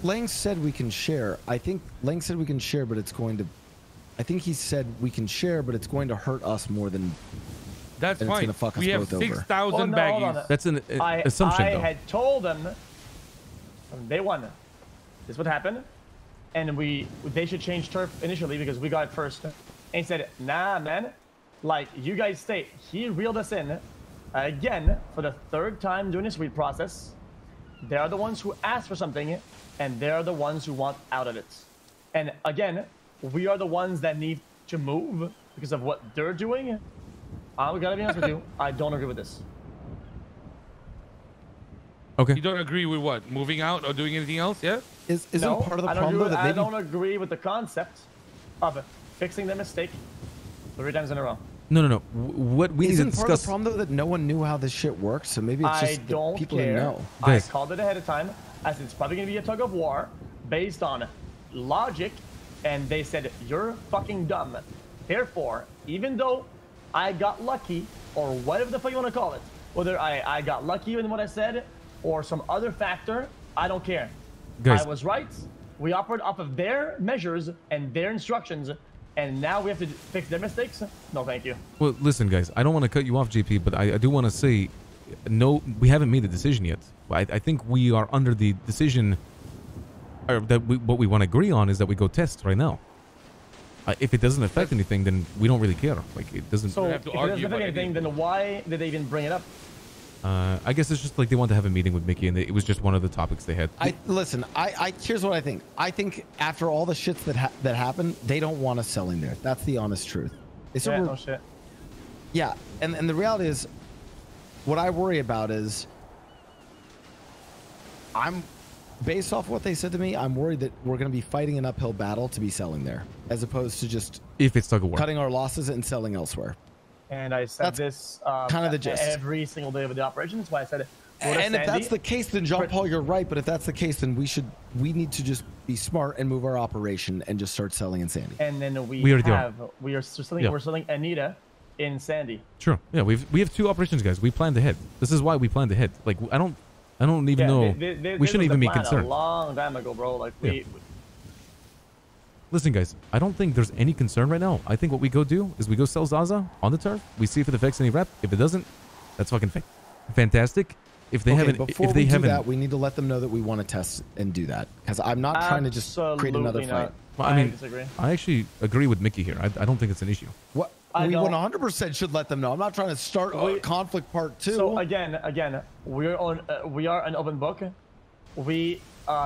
Lang said we can share. I think Lang said we can share, but it's going to. I think he said we can share, but it's going to hurt us more than. That's and fine. It's gonna fuck us We have both over. 6,000 baggies. That's an assumption, I though. had told them from day one, this would happen, and they should change turf initially because we got it first. And he said, nah, man, like you guys stay. He reeled us in again for the third time during this read process. They are the ones who asked for something, and they're the ones who want out of it. And again, we are the ones that need to move because of what they're doing. I gotta be honest with you, I don't agree with this. Okay. You don't agree with what? Moving out or doing anything else? Yeah? Isn't No, part of the I don't problem agree with, though that maybe... I don't agree with the concept of fixing their mistake 3 times in a row. No. What we need to Isn't part of discuss... the problem though that no one knew how this shit works, so maybe it's just that people didn't know. Guys. I called it ahead of time. I said it's probably gonna be a tug of war based on logic, and they said you're fucking dumb. Therefore, even though I got lucky, or whatever the fuck you want to call it, whether I got lucky in what I said or some other factor, I don't care. Guys. I was right. We operated off of their measures and their instructions, and now we have to fix their mistakes? No, thank you. Well, listen, guys, I don't want to cut you off, JP, but I do want to say, no, we haven't made a decision yet. I think we are under the decision, or that what we want to agree on is that we go test right now. If it doesn't affect anything, then we don't really care. Like, it doesn't... So, have to if it argue doesn't affect about anything, then why did they even bring it up? I guess it's just like they want to have a meeting with Mickey, and it was just one of the topics they had. Listen, here's what I think. I think after all the shits that happened, they don't want us selling there. That's the honest truth. Yeah, no shit. Yeah, and the reality is, what I worry about is, based off what they said to me, I'm worried that we're going to be fighting an uphill battle to be selling there, as opposed to just if it's tug of war, cutting our losses and selling elsewhere. And I said this kind of the gist. Every single day of the operation. That's why I said it. And if that's the case, then Jean-Paul, you're right. But if that's the case, then we need to just be smart and move our operation and just start selling in Sandy. And then we are selling. Yeah. We're selling Anita in Sandy. Sure. Yeah, we have 2 operations, guys. We planned ahead. This is why we planned ahead. Like, I don't even know. We shouldn't even be concerned. A long time ago, bro. Like Listen, guys, I don't think there's any concern right now. I think what we go do is we go sell Zaza on the turf. We see if it affects any rep. If it doesn't, that's fucking fantastic. If they haven't, before we do that, we need to let them know that we want to test and do that, because I'm not trying to just create another fight. Well, I mean, disagree. I actually agree with Mickey here. I don't think it's an issue. What? We 100% should let them know. I'm not trying to start conflict part 2. So again, we are an open book. We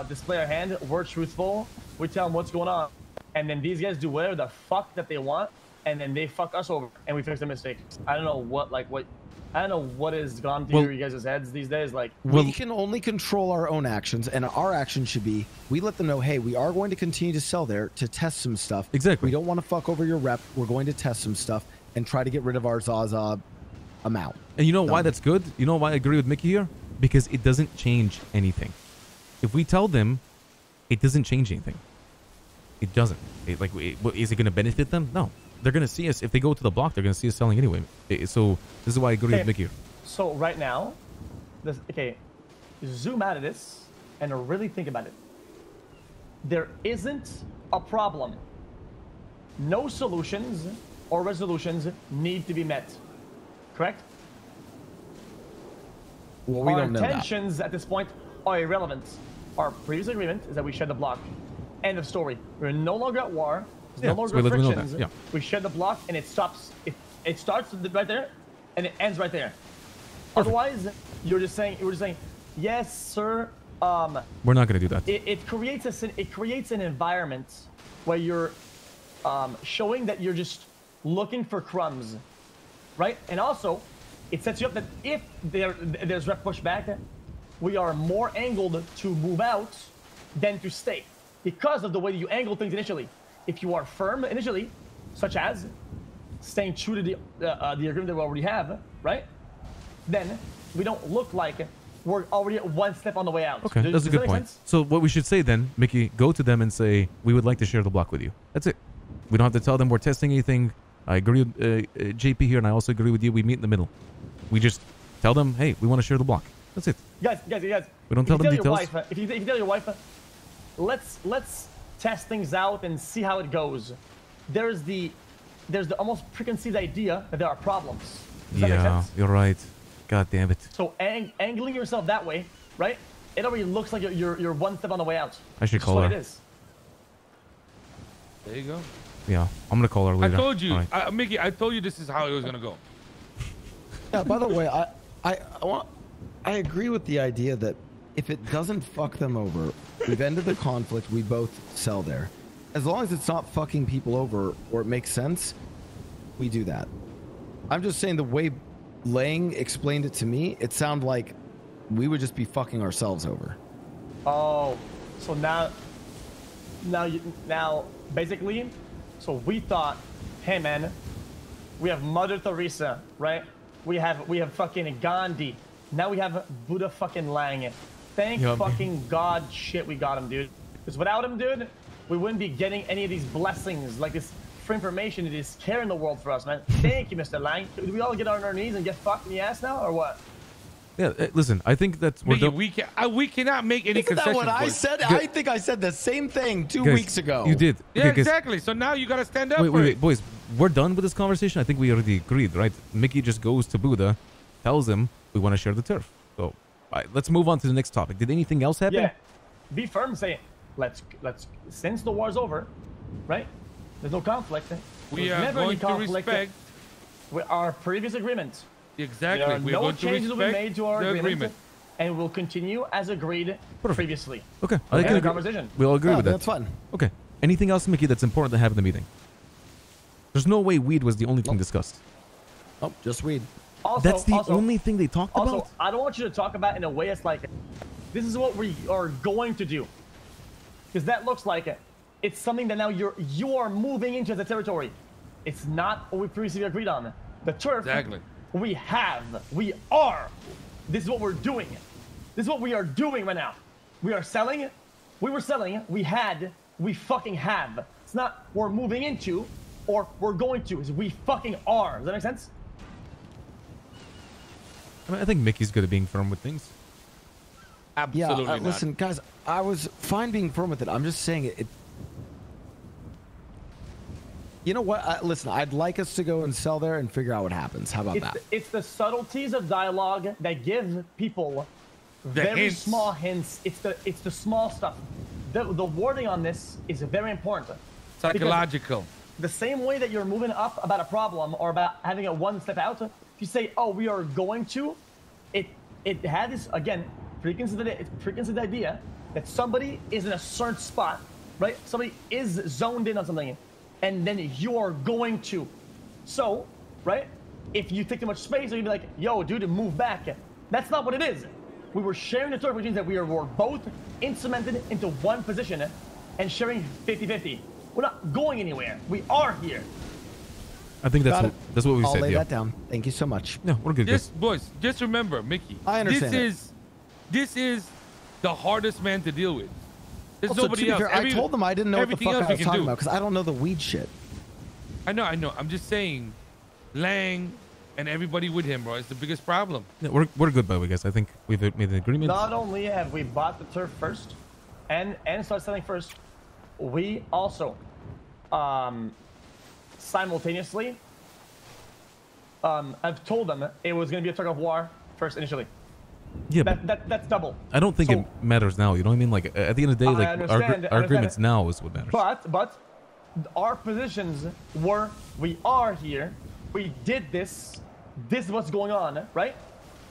display our hand. We're truthful. We tell them what's going on, and then these guys do whatever the fuck that they want, and then they fuck us over, and we fix their mistakes. I don't know what has gone through you guys' heads these days. Like, we can only control our own actions, and our action should be, we let them know, hey, we are going to continue to sell there to test some stuff. Exactly. We don't want to fuck over your rep. We're going to test some stuff and try to get rid of our Zaza amount. And you know why that's good? You know why I agree with Mickey here? Because it doesn't change anything. If we tell them, it doesn't change anything. It doesn't. Is it going to benefit them? No. They're going to see us. If they go to the block, they're going to see us selling anyway. So this is why I agree with Mickey here. So right now, zoom out of this and really think about it. There isn't a problem. No solutions or resolutions need to be met. Correct? Well, we don't know that. Our intentions at this point are irrelevant. Our previous agreement is that we shed the block. End of story. We're no longer at war. There's no longer frictions. Yeah. We shed the block and it stops. It starts right there and it ends right there. Perfect. Otherwise, you're just saying, yes, sir. We're not going to do that. It creates an environment where you're showing that you're just looking for crumbs, right? And also, it sets you up that if there's rep pushback, we are more angled to move out than to stay because of the way you angle things initially. If you are firm initially, such as staying true to the agreement that we already have, right? Then we don't look like we're already one step on the way out. Okay, that's a good point. So what we should say then, Mickey, go to them and say, we would like to share the block with you. That's it. We don't have to tell them we're testing anything. I agree with JP here, and I also agree with you. We meet in the middle. We just tell them, hey, we want to share the block. That's it. Guys. We don't tell them details. If you tell your wife, let's test things out and see how it goes. There's the almost preconceived idea that there are problems. Does that make sense? You're right. God damn it. So angling yourself that way, right? It already looks like you're one step on the way out. I should call That's her. what it is. There you go. Yeah, I'm gonna call her later. I told you, All right. Mickey. I told you this is how it was gonna go. Yeah, by the way, I agree with the idea that if it doesn't fuck them over, we've ended the conflict, we both sell there. As long as it's not fucking people over or it makes sense, we do that. I'm just saying the way Lang explained it to me, it sounded like we would just be fucking ourselves over. Oh, so now basically, so we thought, hey man, we have Mother Teresa, right? We have fucking Gandhi. Now we have Buddha fucking Lang. Thank fucking God shit we got him, dude. Because without him, dude, we wouldn't be getting any of these blessings, like this for information, it is care in the world for us, man. Thank you, Mr. Lang. Do we all get on our knees and get fucked in the ass now, or what? Yeah, listen, I think that's... Mickey, we cannot make any Isn't concessions. that what I said? I think I said the same thing 2 weeks ago. You did. Yeah, Okay, exactly. So now you gotta stand up. Wait, boys. We're done with this conversation. I think we already agreed, right? Mickey just goes to Buddha, tells him we want to share the turf. So, let's move on to the next topic. Did anything else happen? Yeah. Be firm. Say, let's. Since the war's over, right? There's no conflict. We There's are never any going to conflict respect with our previous agreement. exactly. There are We're no going to changes will be respect made to our the agreement, and we'll continue as agreed previously. Okay. Okay, can the agree. conversation. We all agree with that. That's fine. Okay. Anything else, Mickey, that's important to have in the meeting? There's no way weed was the only thing discussed. Oh, just weed. Also, That's the only thing they talked Also, about? I don't want you to talk about it in a way it's like, this is what we are going to do. Because that looks like it. It's something that now you are moving into the territory. It's not what we previously agreed on. The turf, Exactly. we are. This is what we're doing. This is what we are doing right now. We are selling it. We were selling it. We fucking have. It's not we're moving into or we're going to. It's we fucking are. Does that make sense? I mean, I think Mickey's good at being firm with things. Absolutely Yeah, not. listen, guys, I was fine being firm with it. I'm just saying it. You know what? Listen, I'd like us to go and sell there and figure out what happens. How about that? It's the subtleties of dialogue that give people The very hints. small hints. It's the small stuff. The wording on this is very important. Psychological. The same way that you're moving up about a problem or about having a one step out, if you say, "Oh, we are going to," it had this again preconceived idea that somebody is in a certain spot, right? Somebody is zoned in on something, and then you are going to. So, right? If you take too much space, you'd be like, "Yo, dude, move back." That's not what it is. We were sharing the turf, which means that we were both cemented into one position and sharing 50-50. We're not going anywhere. We are here. I think that's what we I'll said. lay Yeah. that down. Thank you so much. Yeah, we're good. Just boys, just remember, Mickey. I understand This is the hardest man to deal with. There's Also, nobody to be else. fair, I told them I didn't know what the everything fuck else I we was can talking do. about because I don't know the weed shit. I know. I'm just saying, Lang and everybody with him, bro, is the biggest problem. Yeah, we're good, by the way, guys. I think we've made an agreement. Not only have we bought the turf first and started selling first, we also simultaneously I've told them it was going to be a tug of war first initially. Yeah, but That's double. I don't think So- it matters now. You know what I mean? Like at the end of the day, I like understand, our agreements now is what matters. But our positions were we are here, we did this is what's going on, right?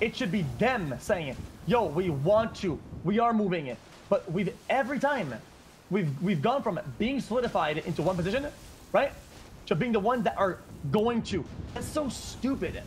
It should be them saying, yo, we want to, we are moving it. But every time we've gone from being solidified into one position, right? To being the ones that are going to. That's so stupid.